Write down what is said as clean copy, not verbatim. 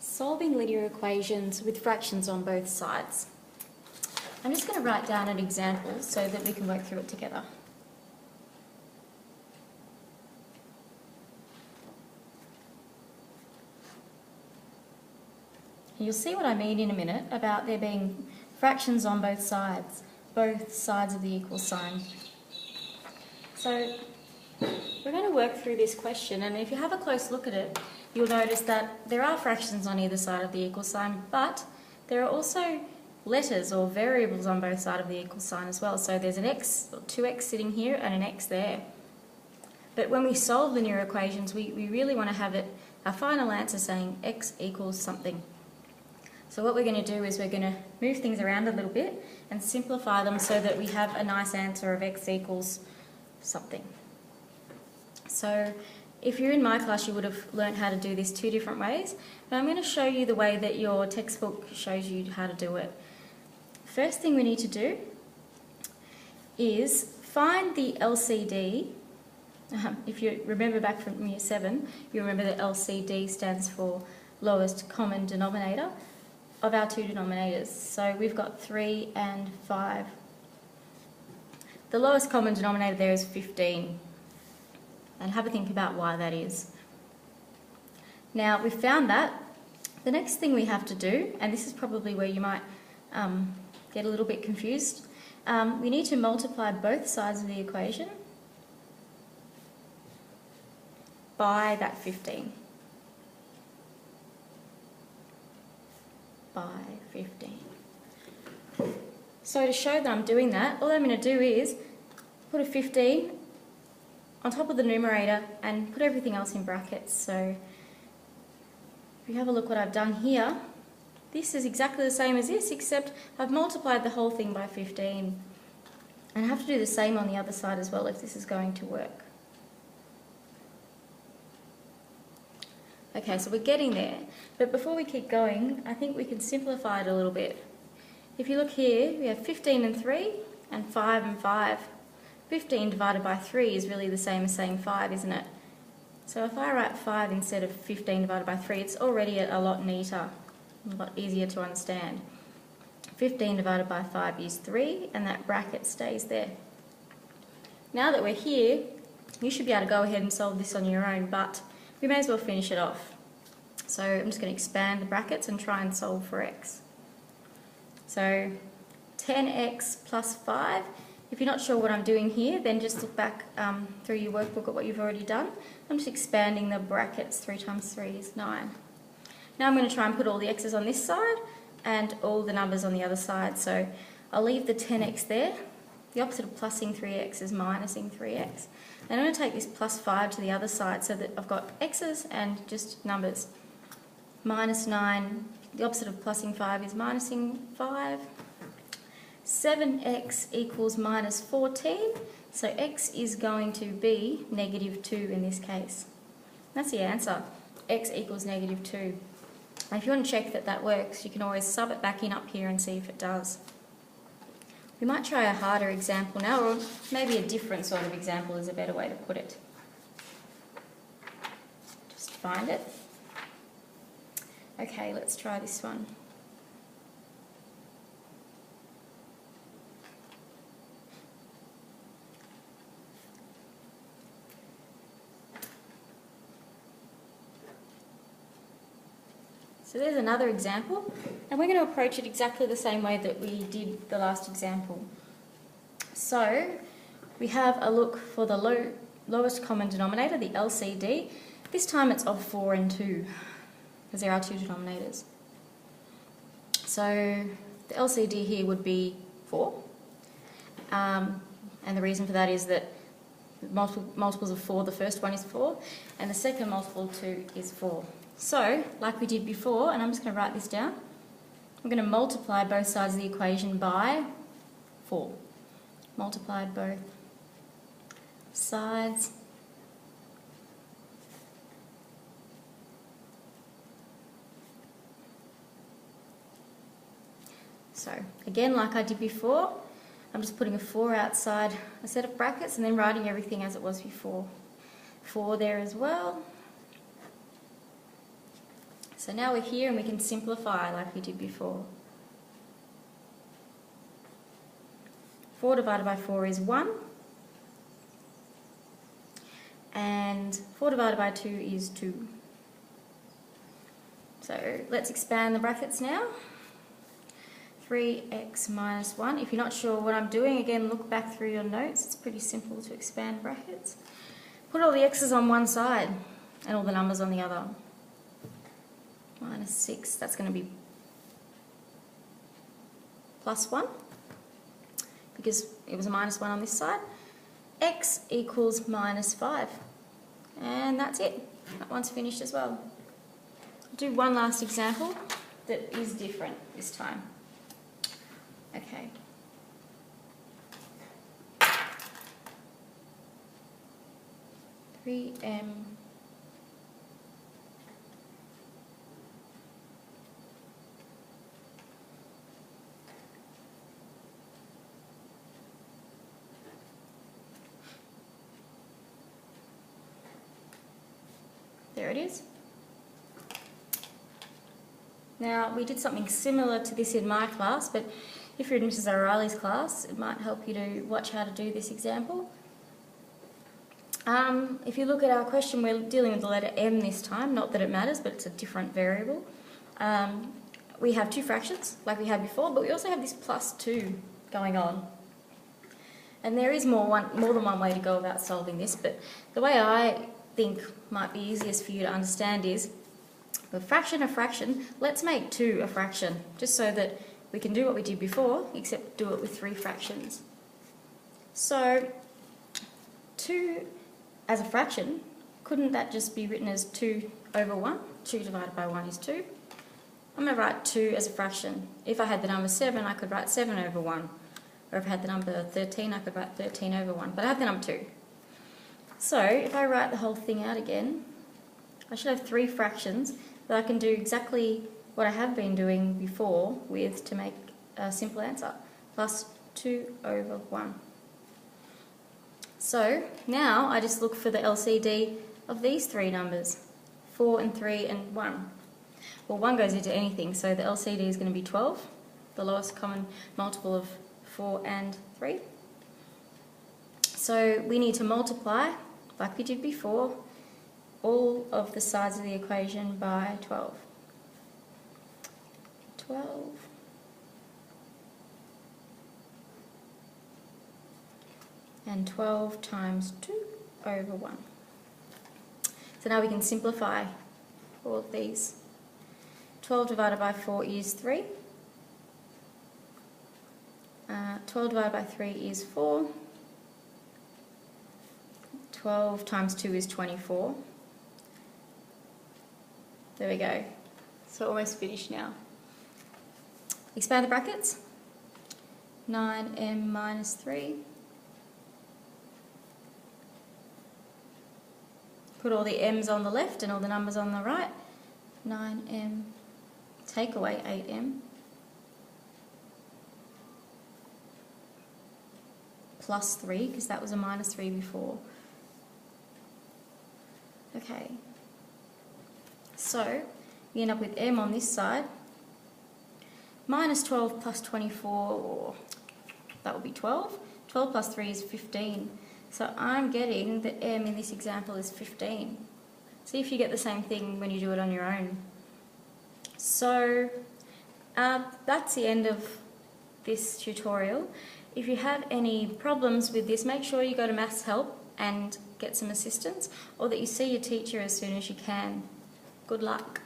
Solving linear equations with fractions on both sides. I'm just going to write down an example so that we can work through it together. You'll see what I mean in a minute about there being fractions on both sides of the equal sign. So we're going to work through this question, and if you have a close look at it, you'll notice that there are fractions on either side of the equal sign, but there are also letters or variables on both sides of the equal sign as well. So there's an x, or 2x sitting here and an x there. But when we solve linear equations, we really want to have our final answer saying x equals something. So what we're going to do is we're going to move things around a little bit and simplify them so that we have a nice answer of x equals something. So if you're in my class, you would have learned how to do this two different ways, but I'm going to show you the way that your textbook shows you how to do it. First thing we need to do is find the LCD. If you remember back from year 7, you remember that LCD stands for lowest common denominator of our two denominators. So we've got 3 and 5. The lowest common denominator there is 15. And have a think about why that is. Now we've found that. The next thing we have to do, and this is probably where you might get a little bit confused, we need to multiply both sides of the equation by that 15. By 15. So to show that I'm doing that, all I'm going to do is put a 15 on top of the numerator and put everything else in brackets. So if you have a look what I've done here, this is exactly the same as this, except I've multiplied the whole thing by 15. And I have to do the same on the other side as well if this is going to work. Okay, so we're getting there. But before we keep going, I think we can simplify it a little bit. If you look here, we have 15 and 3 and 5 and 5. 15 divided by 3 is really the same as saying 5, isn't it? So if I write 5 instead of 15 divided by 3, it's already a lot neater, a lot easier to understand. 15 divided by 5 is 3, and that bracket stays there. Now that we're here, you should be able to go ahead and solve this on your own, but we may as well finish it off. So I'm just going to expand the brackets and try and solve for x. So 10x plus 5. If you're not sure what I'm doing here, then just look back through your workbook at what you've already done. I'm just expanding the brackets. 3 times 3 is 9. Now I'm going to try and put all the x's on this side and all the numbers on the other side. So I'll leave the 10x there. The opposite of plusing 3x is minusing 3x. And I'm going to take this plus 5 to the other side so that I've got x's and just numbers. Minus 9, the opposite of plusing 5 is minusing 5. 7x equals minus 14, so x is going to be negative 2 in this case. That's the answer. X equals negative 2. Now if you want to check that that works, you can always sub it back in up here and see if it does. We might try a harder example now, or maybe a different sort of example is a better way to put it. Just find it. Okay, let's try this one. So there's another example, and we're going to approach it exactly the same way that we did the last example. So we have a look for the lowest common denominator, the LCD. This time it's of 4 and 2, because there are two denominators. So the LCD here would be 4, and the reason for that is that multiples of 4, the first one is 4, and the second multiple of 2 is 4. So, like we did before, and I'm just going to write this down, I'm going to multiply both sides of the equation by 4. Multiplied both sides So, again, like I did before, I'm just putting a 4 outside a set of brackets and then writing everything as it was before. 4 there as well. So now we're here and we can simplify like we did before. 4 divided by 4 is 1. And 4 divided by 2 is 2. So let's expand the brackets now. 3x minus 1. If you're not sure what I'm doing, again, look back through your notes. It's pretty simple to expand brackets. Put all the x's on one side and all the numbers on the other. Minus 6, that's going to be plus 1, because it was a minus 1 on this side. X equals minus 5. And that's it. That one's finished as well. I'll do one last example that is different this time. Okay. (3m) There it is. Now, we did something similar to this in my class, but if you're in Mrs. O'Reilly's class, it might help you to watch how to do this example. If you look at our question, we're dealing with the letter m this time, not that it matters, but it's a different variable. We have two fractions, like we had before, but we also have this plus 2 going on. And there is more than one way to go about solving this, but the way I think might be easiest for you to understand is, a fraction, let's make 2 a fraction, just so that we can do what we did before, except do it with 3 fractions. So, 2 as a fraction, couldn't that just be written as 2 over 1? 2 divided by 1 is 2. I'm going to write 2 as a fraction. If I had the number 7, I could write 7 over 1. Or if I had the number 13, I could write 13 over 1. But I have the number 2. So, if I write the whole thing out again, I should have 3 fractions that I can do exactly what I have been doing before with to make a simple answer. Plus 2 over 1. So, now I just look for the LCD of these 3 numbers. 4 and 3 and 1. Well, 1 goes into anything, so the LCD is going to be 12, the lowest common multiple of 4 and 3. So we need to multiply, like we did before, all of the sides of the equation by 12. 12 and 12 times 2 over 1. So now we can simplify all of these. 12 divided by 4 is 3. 12 divided by 3 is 4. 12 times 2 is 24. There we go. So almost finished now. Expand the brackets. 9m minus 3. Put all the m's on the left and all the numbers on the right. 9m, take away 8m. Plus 3, because that was a minus 3 before. Okay. So, we end up with m on this side. Minus 12 plus 24, that would be 12. 12 plus 3 is 15. So I'm getting that m in this example is 15. See if you get the same thing when you do it on your own. So that's the end of this tutorial. If you have any problems with this, make sure you go to Maths Help and get some assistance, or that you see your teacher as soon as you can. Good luck.